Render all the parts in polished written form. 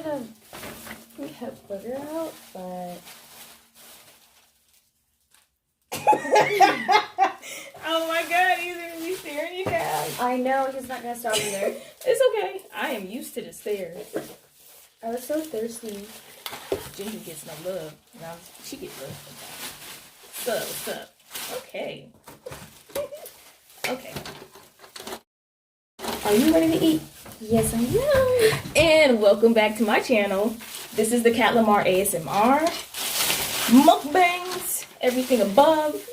gonna cut booger out, but oh my god, he's gonna be staring you down. I know he's not gonna stop either. It's okay. I am used to the stare. I was so thirsty. Ginger gets no love. Now she gets love sometimes. What's up? Okay. Okay. Are you ready to eat? Yes, I am. And welcome back to my channel. This is the Cat Lamar ASMR. Mukbangs, everything above.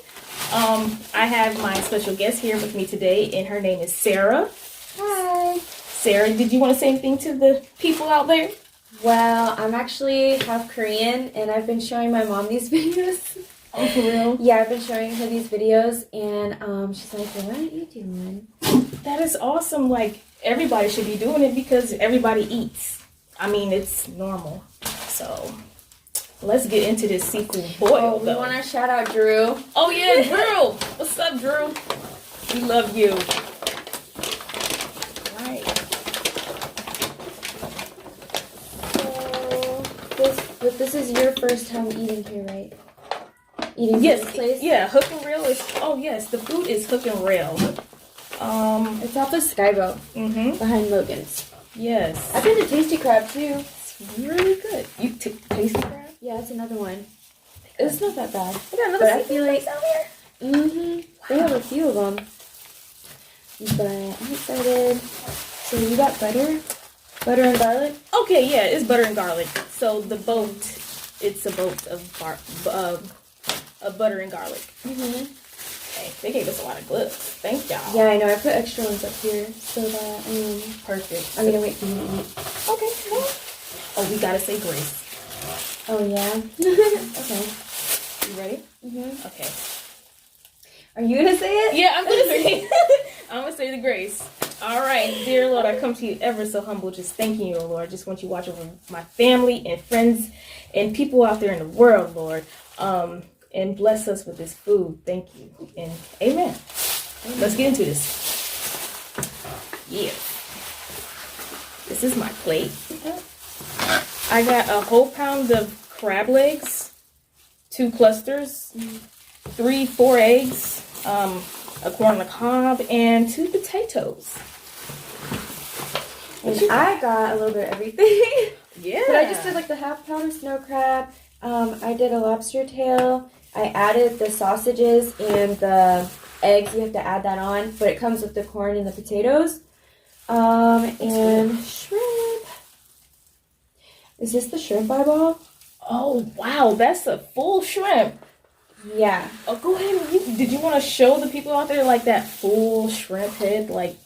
I have my special guest here with me today, and her name is Sarah. Hi. Sarah, did you want to say anything to the people out there? Well, I'm actually half Korean, and I've been showing my mom these videos. Oh, for real? Yeah, I've been showing her these videos, and she's like, well, why don't you do one? That is awesome. Like, everybody should be doing it because everybody eats. I mean, it's normal. So, let's get into this seafood boil, We want to shout out Drew. Oh, yeah, Drew. What's up, Drew? We love you. All right. So, this is your first time eating here, right? Eating Yes, this place? yeah, Hook and Reel is, oh yes, the food is Hook and Reel. It's off of Skyboat, behind Logan's. Yes. I've been to Tasty Crab, too. It's really good. You tasty crab? Yeah, it's another one. It's not that bad. They got another But I seafood feel like, place out here? They have a few of them. But I'm excited. So you got butter? Butter and garlic? Okay, yeah, it's butter and garlic. So the boat, it's a boat of butter and garlic. Okay, they gave us a lot of gloves. Thank y'all. Yeah, I know. I put extra ones up here so that, Perfect. I'm gonna wait for you to eat. Okay. Oh, we gotta say grace. Oh, yeah? Okay. You ready? Okay. Are you gonna say it? Yeah, I'm gonna say I'm gonna say the grace. All right, dear Lord, I come to you ever so humble, just thanking you, oh Lord. Just want you to watch over my family and friends and people out there in the world, Lord. And bless us with this food. Thank you. And amen. Let's get into this. Yeah. This is my plate. I got a whole pound of crab legs, 2 clusters, 3-4 eggs, a corn on the cob, and 2 potatoes. And I got a little bit of everything. Yeah. But I just did like the half pound of snow crab. I did a lobster tail. I added the sausages and the eggs. You have to add that on, but it comes with the corn and the potatoes. And shrimp. Is this the shrimp eyeball? Oh, wow. That's a full shrimp. Yeah. Oh, go ahead. Did you want to show the people out there like that full shrimp head? Like,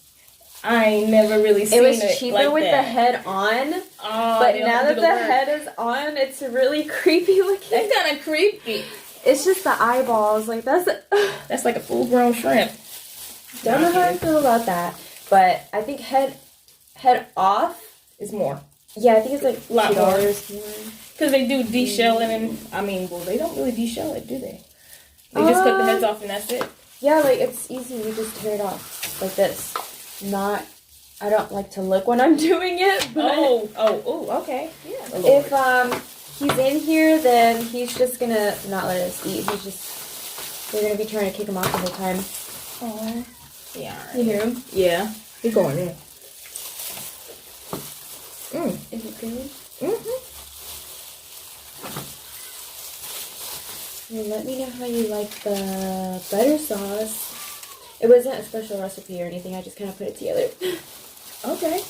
I ain't never really seen it. It was cheaper like with that. the head on. Oh, but now that the head is on, it's really creepy looking. That's kind of creepy. It's just the eyeballs. Like, that's like a full-grown shrimp. Don't know how I feel about that. But I think head off is more. Yeah, I think it's like a lot more. $2 Because they do de-shelling and, they don't really de-shell it, do they? They just cut the heads off and that's it? Yeah, like, it's easy. We just tear it off like this. I don't like to look when I'm doing it. But okay. Yeah. If he's in here, then he's just gonna not let us eat. We're gonna be trying to kick him off the whole time. Oh. Yeah. Right. You hear him? Yeah. He's going in. Is it good? Well, let me know how you like the butter sauce. It wasn't a special recipe or anything. I just kind of put it together. Okay.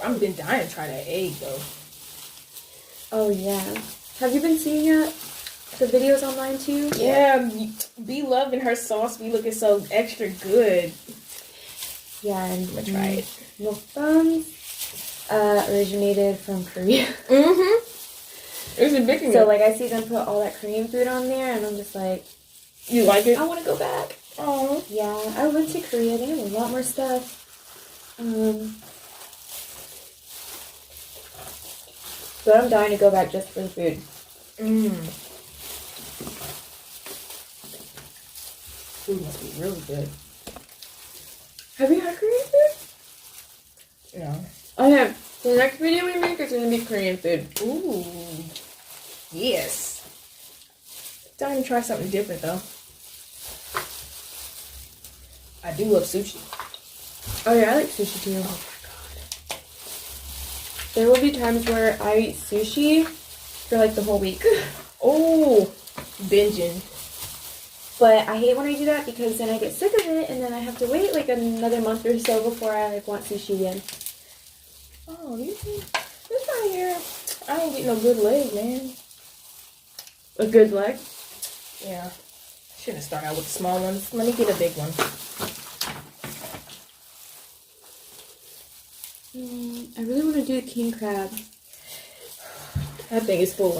I've been dying to try that egg, though. Oh, yeah. Have you been seeing the videos online, too? Yeah. Be loving her sauce. Be looking so extra good. Yeah, and I'm going to try it. MUKBANG originated from Korea. It's a big So, like, I see them put all that Korean food on there, and I'm just like... You like it? I want to go back. Oh. Yeah, I went to Korea. They have a lot more stuff. But I'm dying to go back just for the food. Food must be really good. Have you had Korean food? No. I have The next video we make is going to be Korean food. Ooh. Yes. Time to try something different, though. I do love sushi. Oh yeah, I like sushi too. Oh my god. There will be times where I eat sushi for like the whole week. Oh, binging. But I hate when I do that because then I get sick of it and then I have to wait like another month or so before I like want sushi again. Oh, you see, this right here, I ain't getting no good leg, man. A good leg? Yeah. Shouldn't start out with the small ones. Let me get a big one. I really want to do king crab. That thing is full.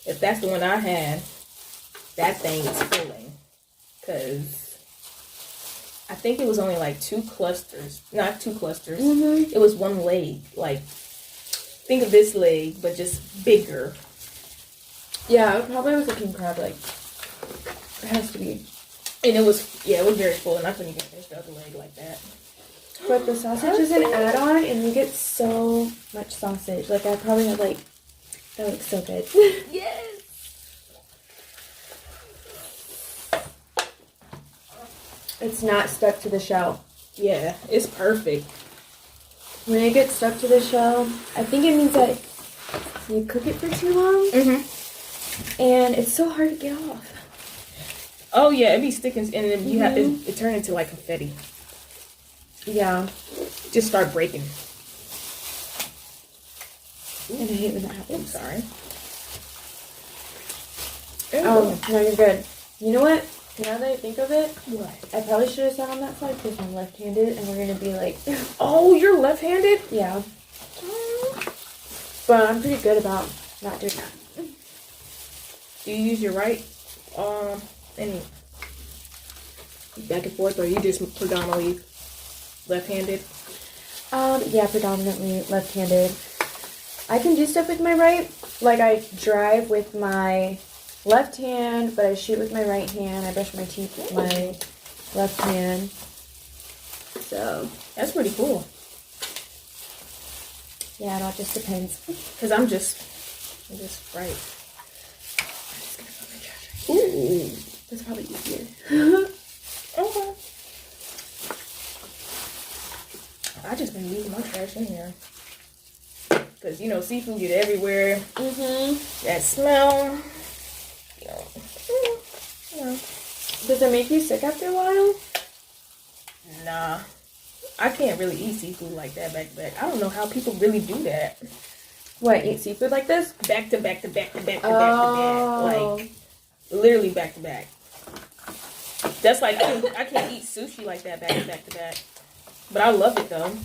If that's the one I had, that thing is filling. Because I think it was only like 2 clusters. Not 2 clusters. Mm-hmm. It was one leg. Like, think of this leg, but just bigger. Yeah, it probably was a king crab leg. It has to be. And it was very full, and I couldn't even finish the other leg like that. But the sausage is an add-on, and you get so much sausage. Like, I probably have, like, that looks so good. Yes! It's not stuck to the shell. Yeah, it's perfect. When it gets stuck to the shell, I think it means that you cook it for too long, and it's so hard to get off. Oh, yeah, it be sticking, and then you have it turn into like confetti. Yeah. Just start breaking. And I hate when that I'm happens. sorry. Oh, no, you're good. You know what? Now that I think of it, What? I probably should have sat on that side because I'm left-handed, and we're going to be like, Oh, you're left-handed? yeah. But I'm pretty good about not doing that. Do you use your right? Any back and forth, or are you just predominantly left-handed? Yeah, predominantly left-handed. I can do stuff with my right. Like, I drive with my left hand, but I shoot with my right hand. I brush my teeth with my left hand. So, That's pretty cool. yeah, it all just depends. Because I'm just right. I'm just gonna put my trash right here. Ooh, that's probably easier. Okay. I just been leaving my trash in here. Because, you know, seafood get everywhere. That smell. You know. Does it make you sick after a while? Nah. I can't really eat seafood like that back to back. I don't know how people really do that. What, eat seafood like this? Back to back to back to back to back to back. Like, literally back to back. That's like, I can't eat sushi like that back to back to back. But I love it though.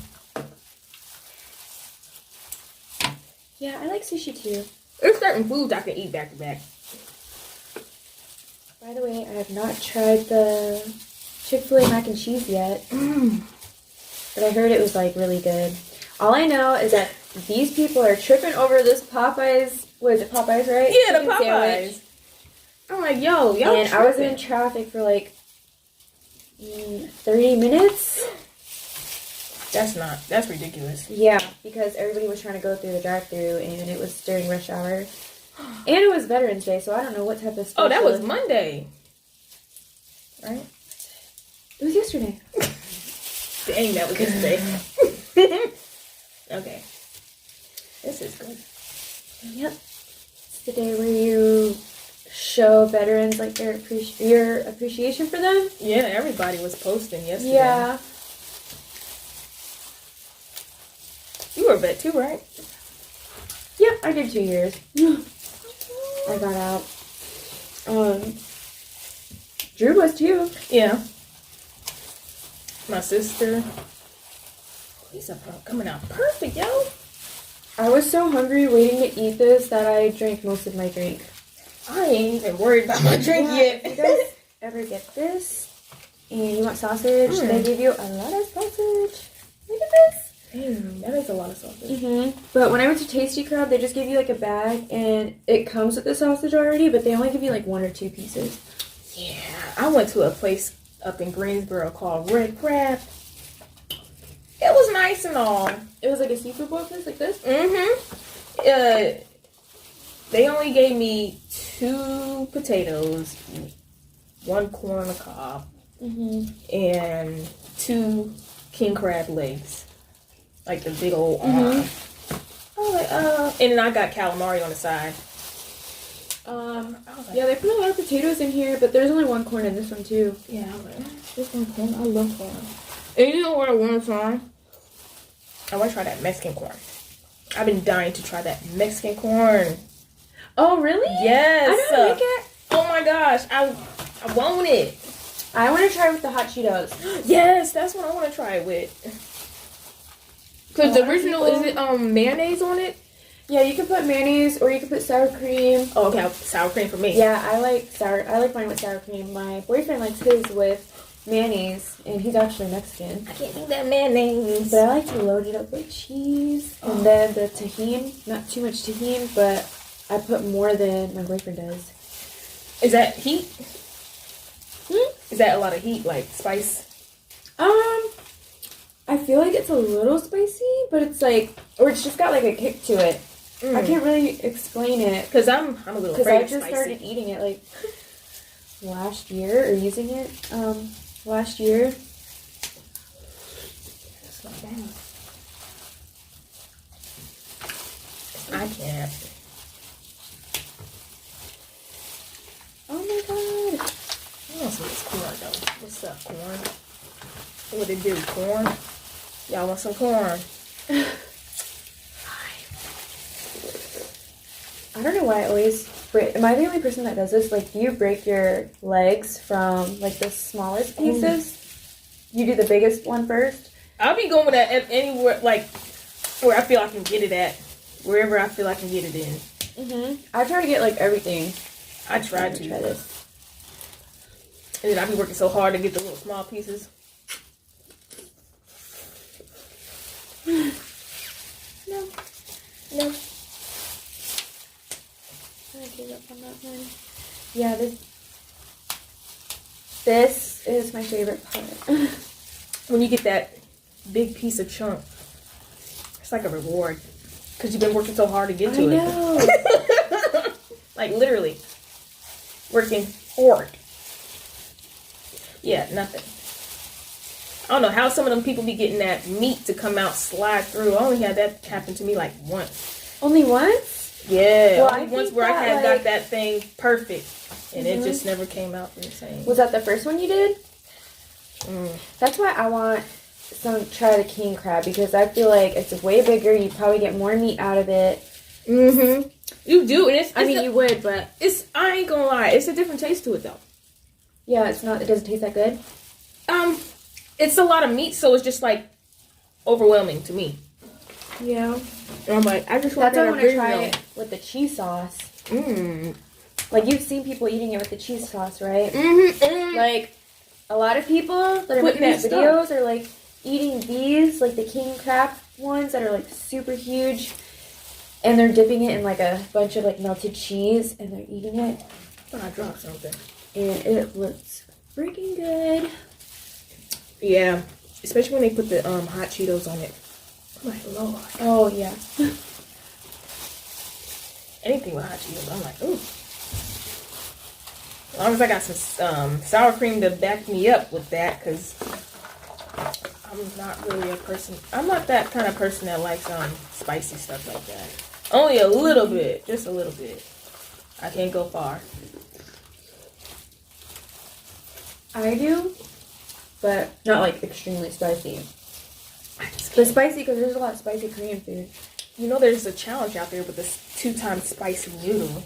Yeah, I like sushi too. There's certain foods I can eat back to back. By the way, I have not tried the Chick-fil-A mac and cheese yet. But I heard it was like really good. All I know is that these people are tripping over this Popeyes. What is it, Popeyes, right? Yeah, the Chicken Popeyes. sandwich. I'm like, yo, y'all And I was in traffic for like 30 minutes. That's ridiculous. Yeah, because everybody was trying to go through the drive-thru, and it was during rush hour. And it was Veterans Day, so I don't know what type of special. Oh, that was Monday. Right? It was yesterday. Dang, that was yesterday. Okay. This is good. Yep. It's the day where you show veterans like your appreciation for them. Yeah, everybody was posting yesterday. Yeah. You were a vet too, right? Yep, I did 2 years. I got out. Drew was too. Yeah. My sister. He's coming out perfect, yo. I was so hungry waiting to eat this that I drank most of my drink. I ain't even worried about my drink yet. If you guys ever get this and you want sausage, they give you a lot of sausage. Look at this. Dang, that is a lot of sausage. But when I went to Tasty Crab, they just give you like a bag and it comes with the sausage already, but they only give you like 1 or 2 pieces. Yeah. I went to a place up in Greensboro called Red Crab. nice and all. It was like a seafood boil place like this? They only gave me 2 potatoes, 1 corn on the cob, and 2 king crab legs. Like the big old arm. I was like, and then I got calamari on the side. Yeah, they put a lot of potatoes in here, but there's only 1 corn in this one too. Yeah, I was like, this one corn. I love corn. And you know what I want to try? I want to try that Mexican corn. I've been dying to try that Mexican corn. Oh, really? Yes. I don't like it. Oh my gosh, I want it. I want to try it with the hot Cheetos. Yes, that's what I want to try it with. Because the original, is it mayonnaise on it? Yeah, you can put mayonnaise or you can put sour cream. Oh, okay, sour cream for me. Yeah, I like mine with sour cream. My boyfriend likes his with mayonnaise, and he's actually Mexican. I can't eat that mayonnaise. But I like to load it up with cheese. And then the tahini, not too much tahini, but I put more than my boyfriend does. Is that heat? Is that a lot of heat, like spice? I feel like it's a little spicy, but it's like, or it's just got like a kick to it. I can't really explain it. Because I'm a little afraid I just started eating it like last year, or using it last year. That's not bad. I can't. Oh my god. I want some of this corn though. What's up, corn? What it do, corn? Y'all want some corn? I don't know why I always break. Am I the only person that does this? Like, do you break your legs from like the smallest pieces? You do the biggest one first? I'll be going with that at anywhere, like where I feel I can get it at. Wherever I feel I can get it in. I try to get like everything. I tried to. Try this. And then I be working so hard to get the little small pieces. No. I give up on that one. Yeah, this is my favorite part. When you get that big piece of chunk, it's like a reward. Because you've been working so hard to get to it. I know. Like literally. Working hard. Yeah, nothing. I don't know how some of them people be getting that meat to come out, slide through. I only had that happen to me like once. Only once? Yeah. Well, only once where I had got that thing perfect. And it just never came out the same. Was that the first one you did? That's why I want try the king crab, because I feel like it's way bigger. You probably get more meat out of it. You do, and it's you would, but I ain't gonna lie, it's a different taste to it though. Yeah, it doesn't taste that good. It's a lot of meat, so it's just like overwhelming to me. Yeah. And I'm like, I just want That's why I want to try it with the cheese sauce. Like, you've seen people eating it with the cheese sauce, right? Like, a lot of people that are making these videos are like eating these, like the king crab ones that are like super huge, and they're dipping it in like a bunch of like melted cheese, and they're eating it. I dropped something. And it looks freaking good. Yeah, especially when they put the hot Cheetos on it. Oh my lord. Oh yeah. Anything with hot Cheetos, I'm like, ooh. As long as I got some sour cream to back me up with that, because I'm not really a person. I'm not that kind of person that likes spicy stuff like that. Only a little bit, just a little bit. I can't go far. I do, but not like extremely spicy. But spicy, because there's a lot of spicy Korean food. You know, there's a challenge out there with this 2-time spicy noodle.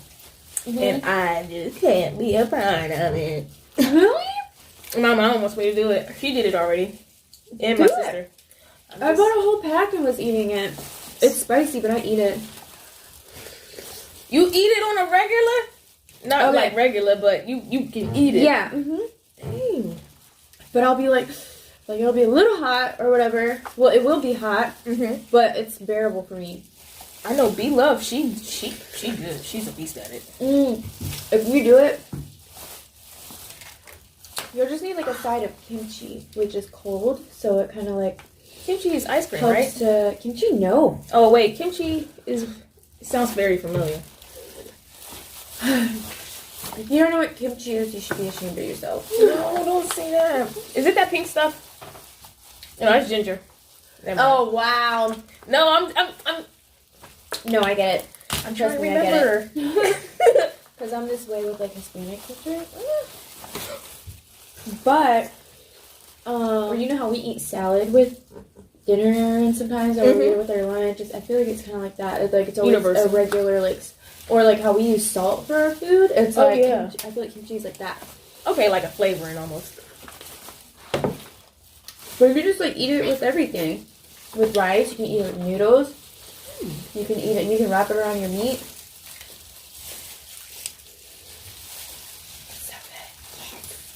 And I just can't be a part of it. Really? My mom wants me to do it. She did it already. And my sister. I bought a whole pack and was eating it. It's spicy, but I eat it. You eat it on a regular? Not like regular, but you can eat it. Yeah. Dang. But I'll be like it'll be a little hot or whatever. Well, it will be hot, but it's bearable for me. I know B Love, she good. She's a beast at it. If you do it, you'll just need like a side of kimchi, which is cold, so it kind of like Kimchi is ice cream, helps right? to kimchi. No. Oh wait, kimchi sounds very familiar. If you don't know what kimchi is, you should be ashamed of yourself. No, don't say that. Is it that pink stuff? No, that's ginger. Never mind. Oh wow. No, I'm No, I get it. I'm Trust trying to me, I get remember. Because I'm this way with like Hispanic culture. But, you know how we eat salad with dinner and sometimes, or we eat it with our lunch. I feel like it's kind of like that. It's like it's always Universal. a regular like, or like how we use salt for our food. It's like yeah. kimchi, I feel like kimchi is like that. Okay, like a flavoring almost. But you just like eat it with everything. With rice, you can eat it with noodles. You can eat it. You can wrap it around your meat.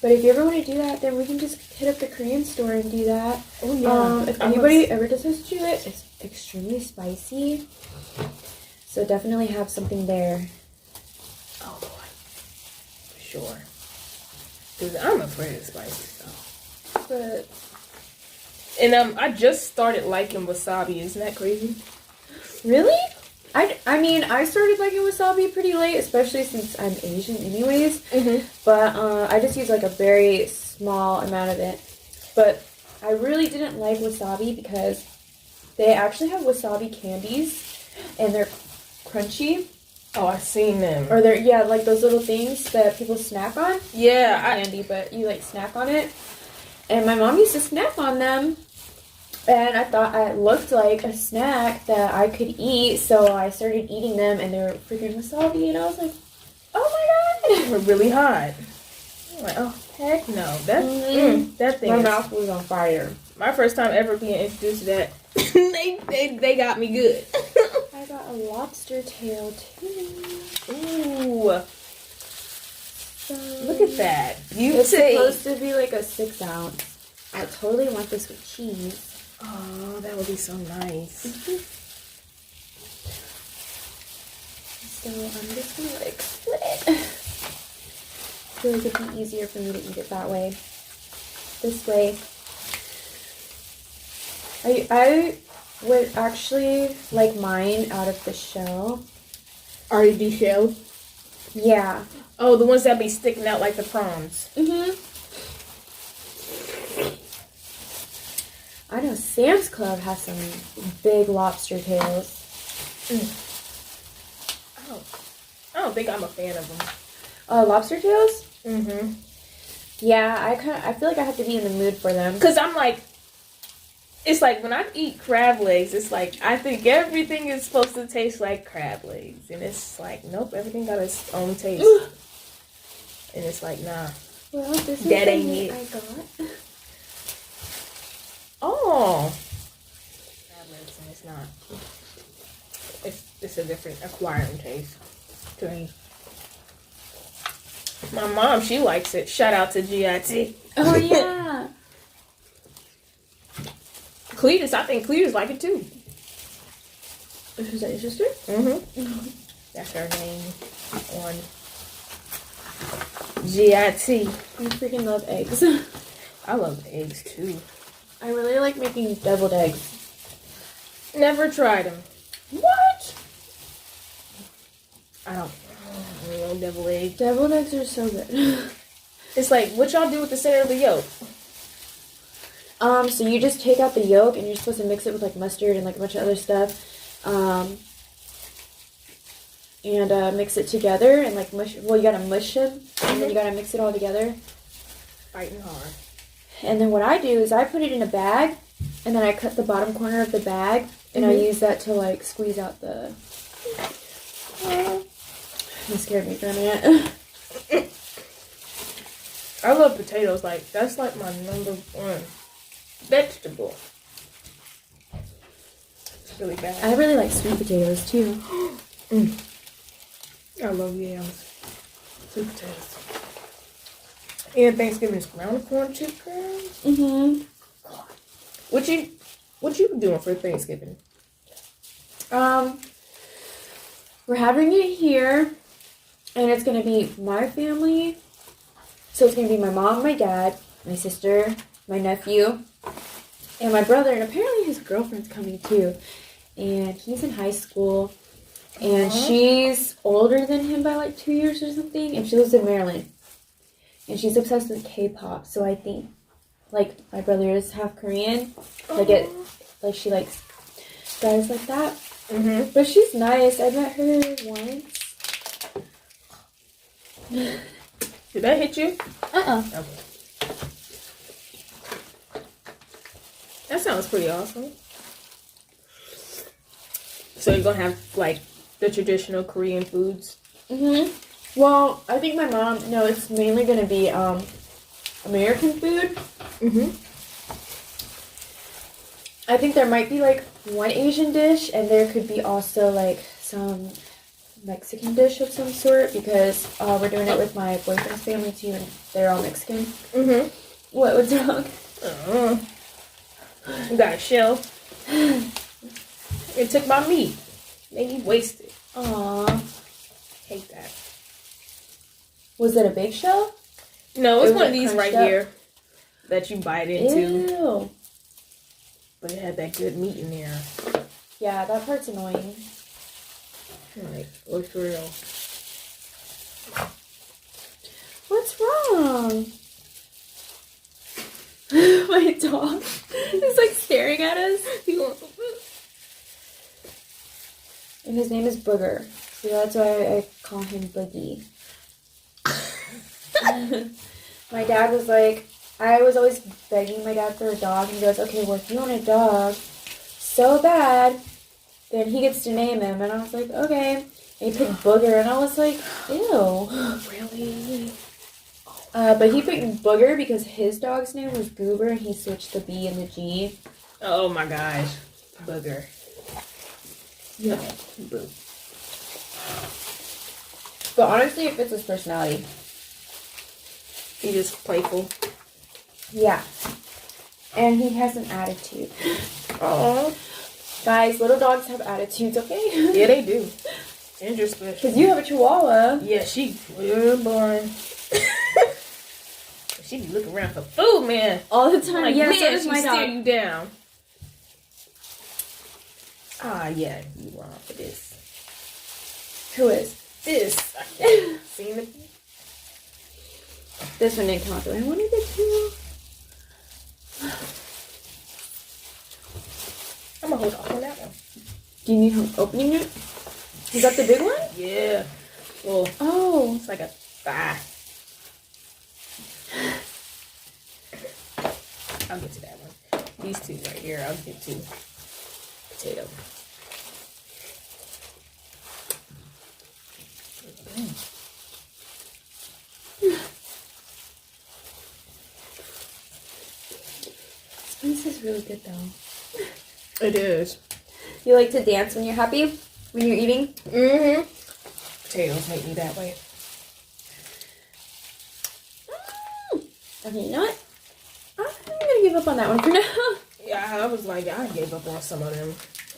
But if you ever want to do that, then we can just hit up the Korean store and do that. Oh yeah. If anybody ever does this to it, it's extremely spicy. So definitely have something there. Oh boy. For sure. Because I'm afraid of spicy stuff. But I just started liking wasabi. Isn't that crazy? really, I mean, I started liking wasabi pretty late, especially since I'm Asian anyways. But I just use like a very small amount of it. But I really didn't like wasabi because they actually have wasabi candies and they're crunchy. Oh, I've seen them. Or they're, yeah, like those little things that people snack on. Yeah, Not candy, but you like snack on it. And my mom used to snack on them. And I thought it looked like a snack that I could eat, so I started eating them, and they were freaking wasabi, and I was like, oh my god! We're really hot. I'm like, oh, heck no. That thing My is- mouth was on fire. My first time ever being introduced to that. they got me good. I got a lobster tail, too. Ooh. So, Look at that. It's supposed to be like a 6 ounce. I totally want this with cheese. Oh, that would be so nice. So I'm just gonna like split it. I feel like it'd be easier for me to eat it that way. This way. I would actually like mine out of the shell. Already deshelled? Yeah. Oh, the ones that be sticking out like the prawns. I know Sam's Club has some big lobster tails. I don't think I'm a fan of them. Lobster tails? Mm-hmm. Yeah, I feel like I have to be in the mood for them. Because I'm like, it's like when I eat crab legs, it's like I think everything is supposed to taste like crab legs. And it's like, nope, everything got its own taste. And it's like, nah. Well, this is That the ain't meat it. I got. Oh. Crab legs, and it's not. It's a different acquiring taste to me. My mom, she likes it. Shout out to GIT. Oh, yeah. Cletus, I think Cletus like it too. Is that your sister? Mm-hmm. That's her name on GIT. I freaking love eggs. I love eggs too. I really like making deviled eggs. Never tried them. What? I don't know devil egg. Deviled eggs are so good. It's like, what y'all do with the center of the yolk? So you just take out the yolk and you're supposed to mix it with like mustard and like a bunch of other stuff. And mix it together and like mush. Well, you gotta mush them and then you gotta mix it all together. Fighting hard. And then what I do is I put it in a bag and then I cut the bottom corner of the bag and I use that to like squeeze out the. That scared me for a minute. I love potatoes. Like, that's like my number one vegetable. It's really bad. I really like sweet potatoes too. I love yams. Sweet potatoes. And Thanksgiving is ground corn chicken. Mm-hmm. What you doing for Thanksgiving? We're having it here, and it's gonna be my family. So it's gonna be my mom, my dad, my sister, my nephew, and my brother, and apparently his girlfriend's coming too. And he's in high school, and she's older than him by like 2 years or something, and she lives in Maryland. And she's obsessed with K-pop, so I think, like, my brother is half Korean. Like, she likes guys like that. Mm-hmm. But she's nice. I met her once. Did that hit you? Okay. That sounds pretty awesome. So you're gonna have like the traditional Korean foods? Mm-hmm. Well, I think my mom, no, it's mainly gonna be American food. Mm-hmm. I think there might be like one Asian dish, and there could be also like some Mexican dish of some sort, because we're doing it with my boyfriend's family too, and they're all Mexican. Mm-hmm. What's wrong? You got a shell. It took my meat. Made me waste it. Aww. Hate that. Was it a big shell? No, it's one of these right here that you bite into. Ew. But it had that good meat in there. Yeah, that part's annoying. Like, what's real? What's wrong? My dog is like staring at us. And his name is Booger. So that's why I call him Boogie. My dad was like, I was always begging my dad for a dog. And he goes, okay, well, if you want a dog so bad, then he gets to name him. And I was like, okay. And he picked Booger. And I was like, ew. Really? But he picked Booger because his dog's name was Goober. And he switched the B and the G. Oh my gosh. Booger. Yeah. Boo. But honestly, it fits his personality. He's just playful. Yeah. And he has an attitude. Oh. Guys, little dogs have attitudes, okay? Yeah, they do. Ginger's special. Because you have a chihuahua. Yeah, she good boy. She be looking around for food, man. All the time. Like, yeah, man, so does she my stare dog. you down. Ah, yeah, you wrong for this. Who is? This. I can't see it. This one didn't come out the way I wanted it to. I'm gonna hold off on that one. Do you need help opening it? Is that the big one? Yeah. Well, Oh. it's like a thigh. I'll get to that one. These two right here, I'll get to potato. This is really good though. It is. You like to dance when you're happy? When you're eating? Mm-hmm. Potatoes make me that way. Okay, you know what? I'm gonna give up on that one for now. Yeah, I was like, I gave up on some of them.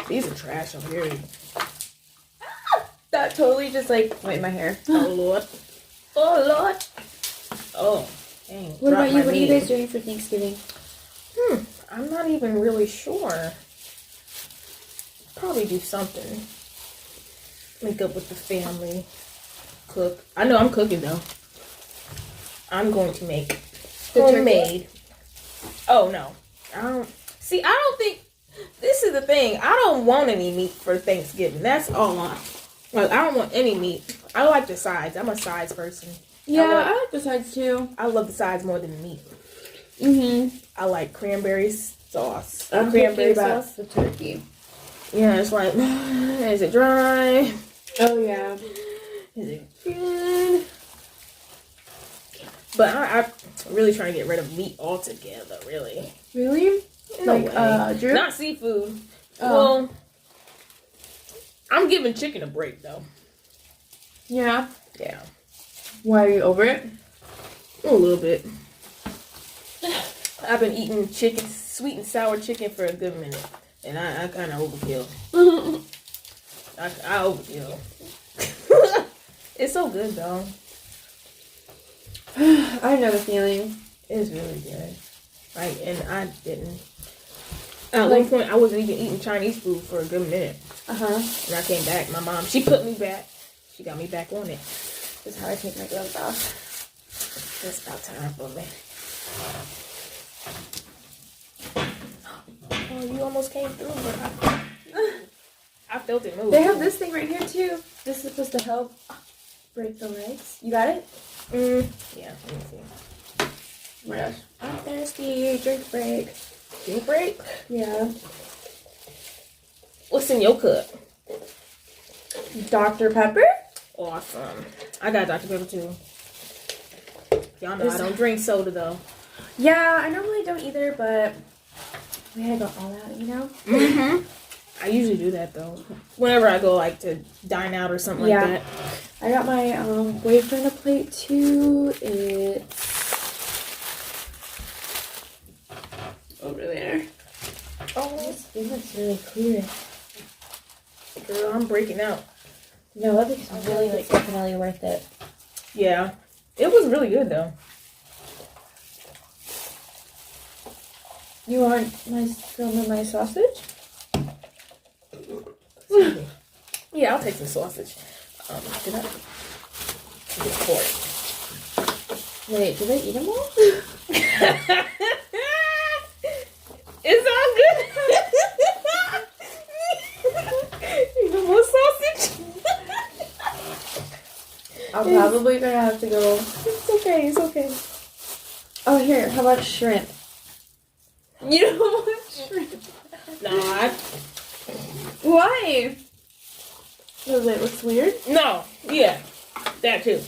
These are trash over here. That totally just like went in my hair. Oh, Lord. Oh, Lord. Oh, dang. What about you? What are you meat. guys doing for Thanksgiving? I'm not even really sure. Probably do something. Make up with the family. Cook. I know I'm cooking, though. I'm going to make homemade. Oh, no. I don't think... This is the thing. I don't want any meat for Thanksgiving. That's all I don't want any meat. I like the sides. I'm a sides person. Yeah, I like the sides too. I love the sides more than the meat. Mm-hmm. I like cranberry sauce. I'm cranberry about sauce. the turkey. Yeah, it's like, is it dry? Oh, yeah. Is it good? But I'm really trying to get rid of meat altogether, really. Really? No Like, way. jerk? Not seafood. Oh. Well, I'm giving chicken a break, though. Yeah. Yeah. Why, are you over it? A little bit. I've been eating chicken, sweet and sour chicken for a good minute. And I kind of overkill. I overkill. It's so good, though. I know the feeling. It's really good. And I didn't At one point, I wasn't even eating Chinese food for a good minute. And I came back. My mom, she put me back. She got me back on it. This is how I take my gloves off. It's about time for me. Oh, you almost came through, but I felt it move. They have this thing right here too. This is supposed to help break the legs. You got it? Yeah, let me see. Oh my gosh. I'm thirsty. Drink break. Drink break? Yeah. What's in your cup? Dr. Pepper? Awesome. I got Dr. Pepper too. Y'all know I don't drink soda though. Yeah, I normally don't either, but we had to go all out, you know? I usually do that though. Whenever I go like to dine out or something like that. I got my boyfriend a plate too. It's over there. Oh, This looks really clear. girl, I'm breaking out. No, that looks really like definitely worth it. Yeah. It was really good though. You want some of my sausage? Yeah, I'll take some sausage. Did I? Pork. Wait, did I eat them all? It's all good. You want more sausage? I'm probably gonna have to go. It's okay. It's okay. Oh, here. How about shrimp? You don't want shrimp? No, Why? Because it looks weird. no. Yeah, that too.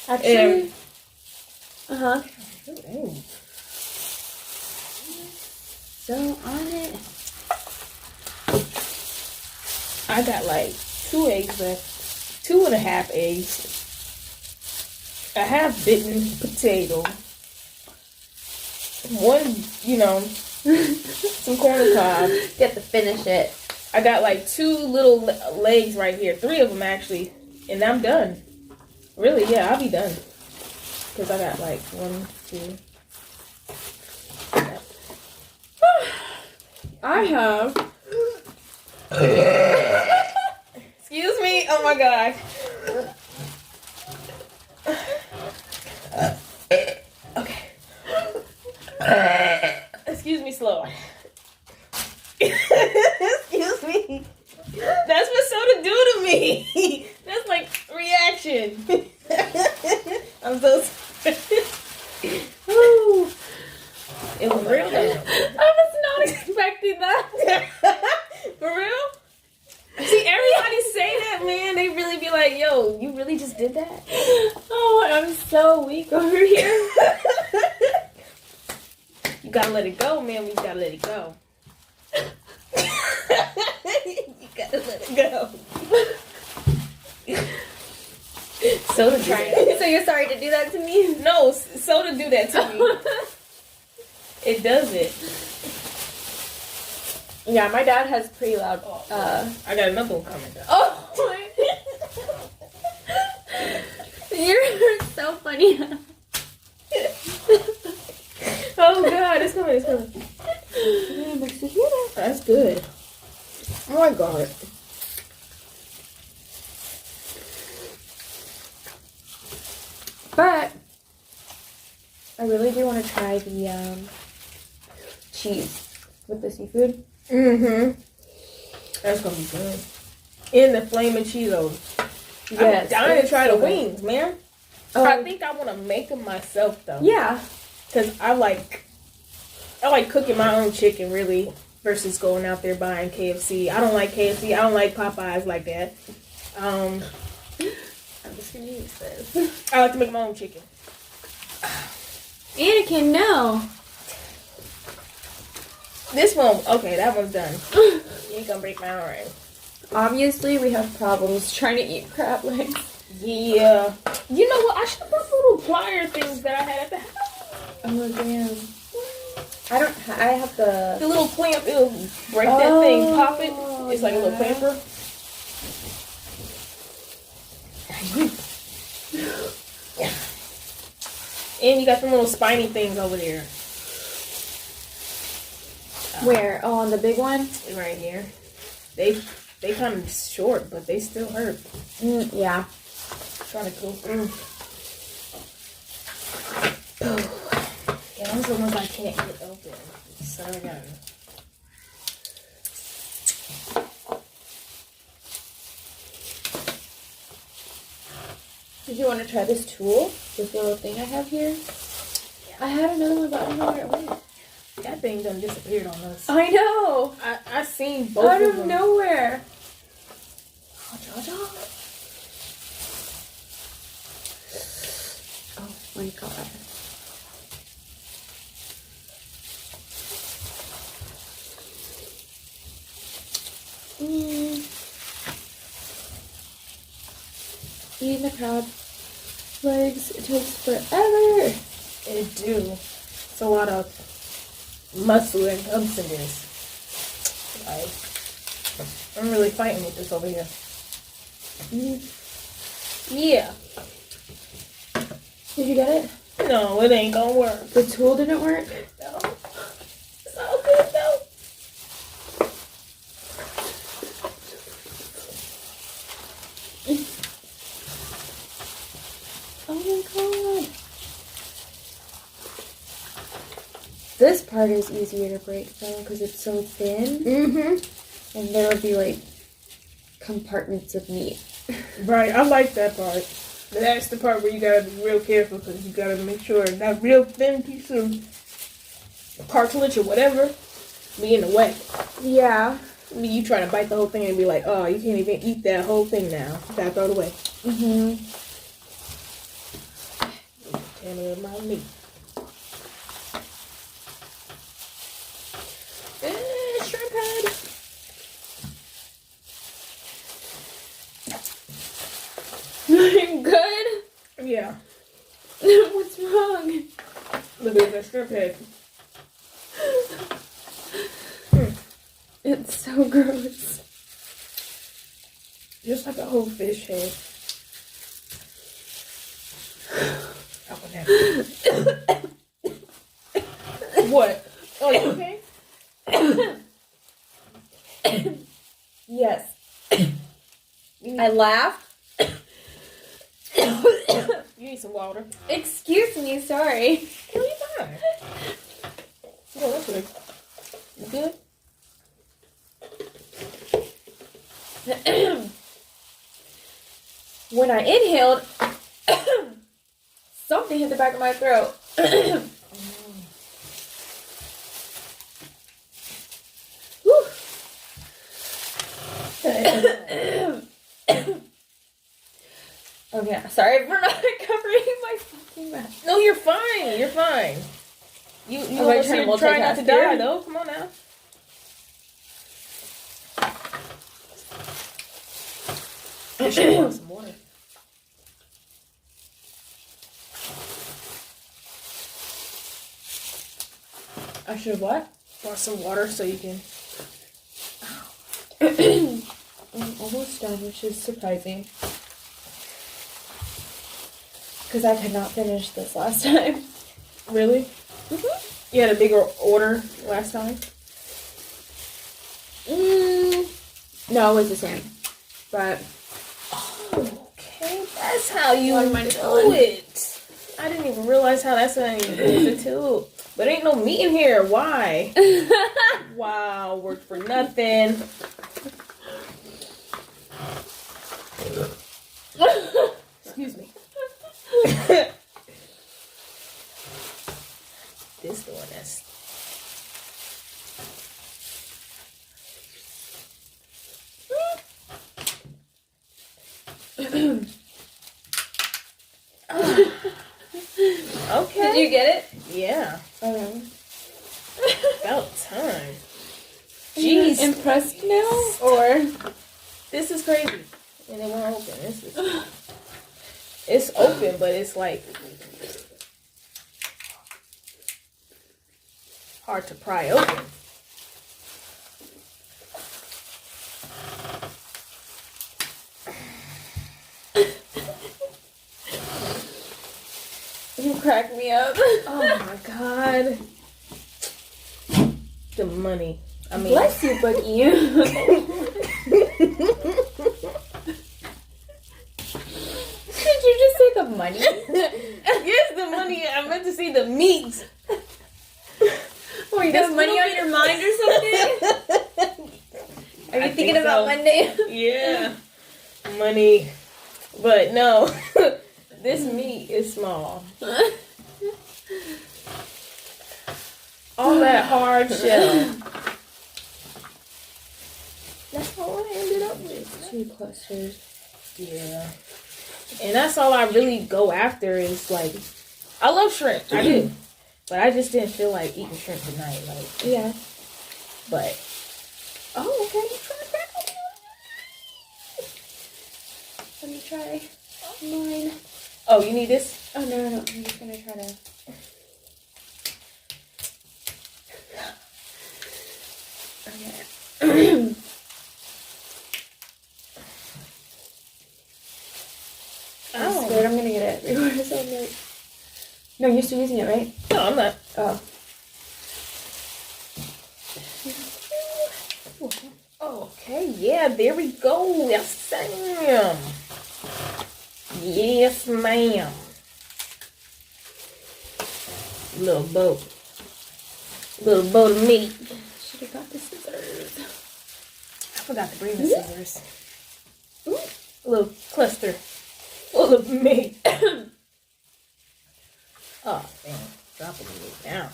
Actually. So on it. I got like 2 eggs left. 2.5 eggs. A half bitten potato. One, some corn on the cob. You have to finish it. I got like 2 little legs right here. 3 of them actually. And I'm done. Really, yeah, I'll be done. Because I got like 1, 2. I have. Excuse me. Oh my god. Okay. Excuse me, slow. Excuse me. That's what soda do to me. That's like reaction. I'm so sorry. Ooh. It was real though. I was not expecting that. For real? See, everybody say that, man. They really be like, yo, you really just did that? Oh, I'm so weak over here. You gotta let it go, man. We gotta let it go. You gotta let it go. Soda trying. So you're sorry to do that to me? No, soda do that to me. It does it. Yeah, my dad has pretty loud. I got another one coming. Oh my! You're so funny. Oh god, it's coming. It's coming. That's good. Oh my god. But I really do want to try the cheese with the seafood. That's gonna be good. And the flaming Cheetos. Yes, I'm dying to try the so good. wings, man. I think I want to make them myself though. Yeah. Cause I like cooking my own chicken really versus going out there buying KFC. I don't like KFC. I don't like Popeyes like that. I'm just gonna use this. I like to make my own chicken. Anakin, no. This one, okay, that one's done. You ain't gonna break my arm. Obviously, we have problems trying to eat crab legs. Yeah. You know what? I should have brought the little plier things that I had at the house. Oh damn. I have the little clamp. It'll break that thing. Pop it. It's like a little clamper. And you got the little spiny things over there. Where? Oh, on the big one? Right here. They kind of short, but they still hurt. Yeah. Trying to go through. Yeah, those are the ones I can't get open. So I got it. Did you want to try this tool? This little thing I have here? Yeah. I had another one, but I don't know where it went. That thing done disappeared on us. I know. I seen both Out of of them. nowhere. Oh my god. Eating the crab legs, it takes forever. It do. It's a lot of muscle that comes in this. Like, I'm really fighting with this over here. Yeah. Did you get it? No, it ain't gonna work. The tool didn't work? No. It's all good though. Oh my god. This part is easier to break though because it's so thin. Mm-hmm. And there would be like compartments of meat. Right, I like that part. But that's the part where you gotta be real careful because you gotta make sure that real thin piece of cartilage or whatever be in the way. Yeah. I mean, you try to bite the whole thing and be like, oh, you can't even eat that whole thing now. You gotta throw it away. Tell me about me. Shrimp head. I'm good? Yeah. What's wrong? Look at that shrimp head. It's so gross. Just like a whole fish head. What? Oh, you okay? Yes. I laughed. You need some water. Excuse me, sorry. No, you fine. No, that's good. You good? When I inhaled, something hit the back of my throat. Okay, sorry for not covering my fucking mouth. No, you're fine. You're fine. You I'm almost trying to try not to multitask die, here. though. Come on now. I should want some water. I should have what? Want some water so you can. I'm almost done, which is surprising. Because I could not finish this last time. Really? Mm-hmm. You had a bigger order last time? No, it was the same. But Okay, that's how you What am I do doing? it. I didn't even realize how that's how you use it too. But ain't no meat in here. Why? Wow, worked for nothing. Excuse me. This the one that's. Okay. did you get it? Yeah. Okay. About time. Jeez. Jeez. Impressed now? Or This is crazy. And it won't open. It's open, but it's like hard to pry open. you cracked me up. Oh my god. The money. I mean, bless you, Boogie. Did you just say the money? Yes, the money. I meant to say the meat. Oh, you got money on your mind or something? Are you thinking about Monday? Yeah, money. But no, this meat is small. All that hard shell. That's all I ended up with. 2 clusters. Yeah. And that's all I really go after is like, I love shrimp. I do. But I just didn't feel like eating shrimp tonight. Like, Yeah. but, oh, okay. Let me try mine. Oh, you need this? Oh, no. I'm just going to try to... Okay. I'm scared I'm gonna get it everywhere, so I'm like... No, you're still using it, right? No, I'm not. Oh. Okay, yeah, there we go. Yes, ma'am. Yes, ma'am. Little boat of meat. Should have got the scissors. I forgot to bring the scissors. Ooh, a little cluster full of meat. Oh, dang. Dropping it down.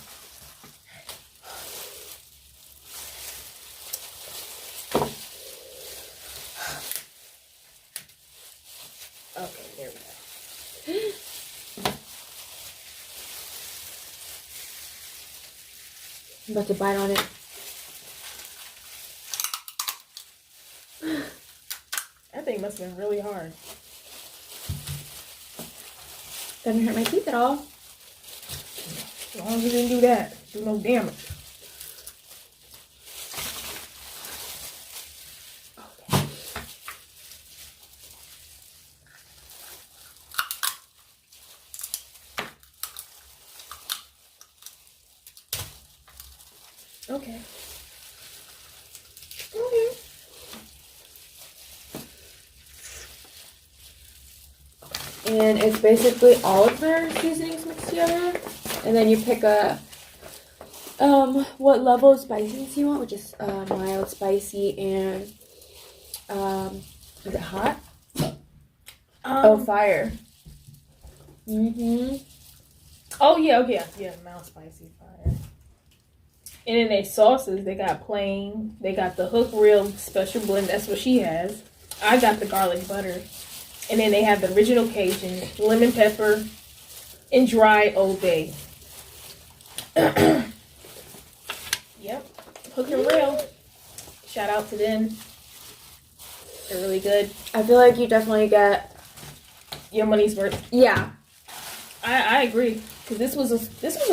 Okay, there we go. I'm about to bite on it. That thing must have been really hard. Doesn't hurt my teeth at all. As long as you didn't do that, do no damage. Okay. And it's basically all of their seasonings mixed together. And then you pick a what level of spiciness you want, which is mild, spicy, and is it hot? Fire. Oh yeah, okay, yeah, mild spicy fire. And in their sauces, they got plain. They got the Hook Real Special Blend. That's what she has. I got the garlic butter. And then they have the original Cajun, lemon pepper, and dry Old Bay. Yep. Hook and Real. Shout out to them. They're really good. I feel like you definitely get your money's worth. Yeah. I agree. Because this was a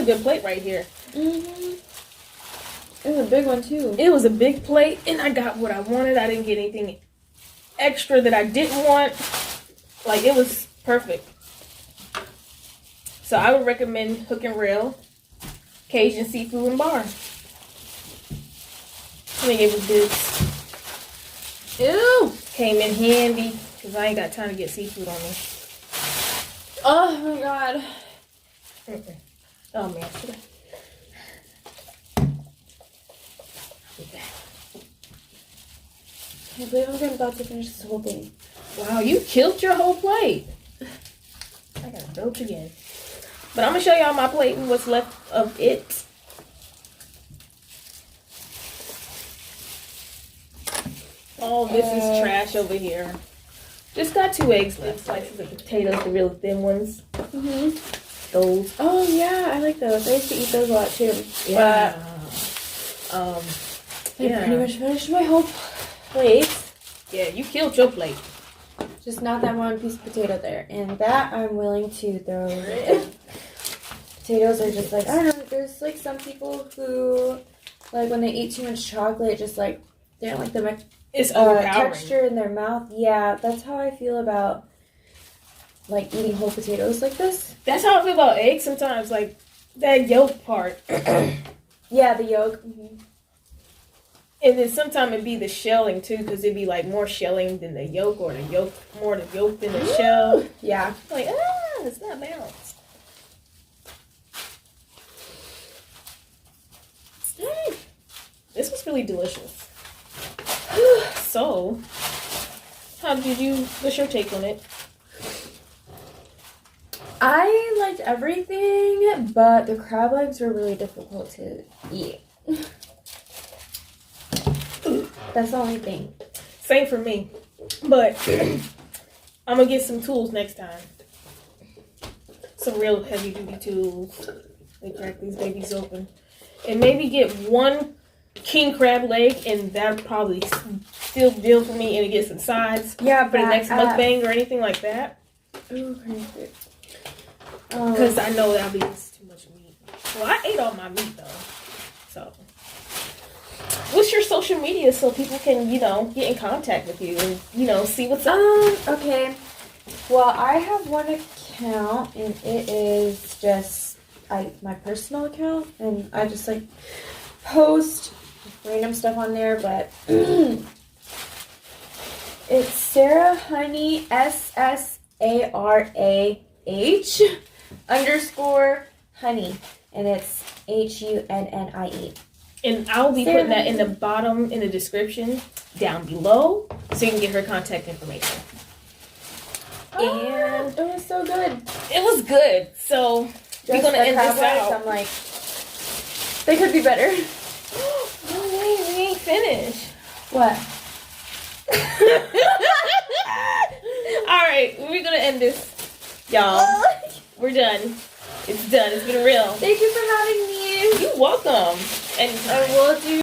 good plate right here. It was a big one too. It was a big plate, and I got what I wanted. I didn't get anything extra that I didn't want. Like, it was perfect. So I would recommend Hook and Reel, Cajun Seafood and Bar. I think it was good. Ew! Came in handy, because I ain't got time to get seafood on me. Oh my god. Oh man, should I? I believe I'm about to finish this whole thing. Wow, you killed your whole plate. I gotta belch again. But I'm gonna show y'all my plate and what's left of it. All this is trash over here. Just got 2 eggs left. Slices of potatoes, the real thin ones. Those. Oh yeah, I like those. I used to eat those a lot too. Yeah. But I pretty much finished my whole plate. Yeah, you killed your plate. Just not that one piece of potato there. And that I'm willing to throw in. Potatoes are just like, I don't know, there's like some people who, like when they eat too much chocolate, just like, they don't like the it's overpowering. Texture in their mouth. Yeah, that's how I feel about like eating whole potatoes like this. That's how I feel about eggs sometimes, like that yolk part. Yeah, the yolk. And then sometimes it'd be the shelling too, because it'd be like more shelling than the yolk, or the yolk more the yolk than the shell. Yeah. Like, it's not balanced. This was really delicious. So, what's your take on it? I liked everything, but the crab legs were really difficult to eat. That's the only thing. Same for me. But I'm going to get some tools next time. Some real heavy duty tools. They crack these babies open. And maybe get one king crab leg, and that'll probably still deal for me, and it get some sides. Yeah, for the next mukbang or anything like that. Ooh, perfect. Because I know that'll be just too much meat. Well, I ate all my meat though. So, what's your social media so people can, get in contact with you and, see what's up? Okay. Well, I have one account, and it is just my personal account, and I just post random stuff on there, but it's Sarah Honey, SSARAH_honey, and it's HUNNIE. And I'll be putting that in the bottom in the description down below, so you can get her contact information. And it was so good. It was good. So we're gonna end this out. I'm like, they could be better. No way, we ain't finished. What? All right, we're gonna end this, y'all. We're done. It's done. It's been real. Thank you for having me. You're welcome. And I will do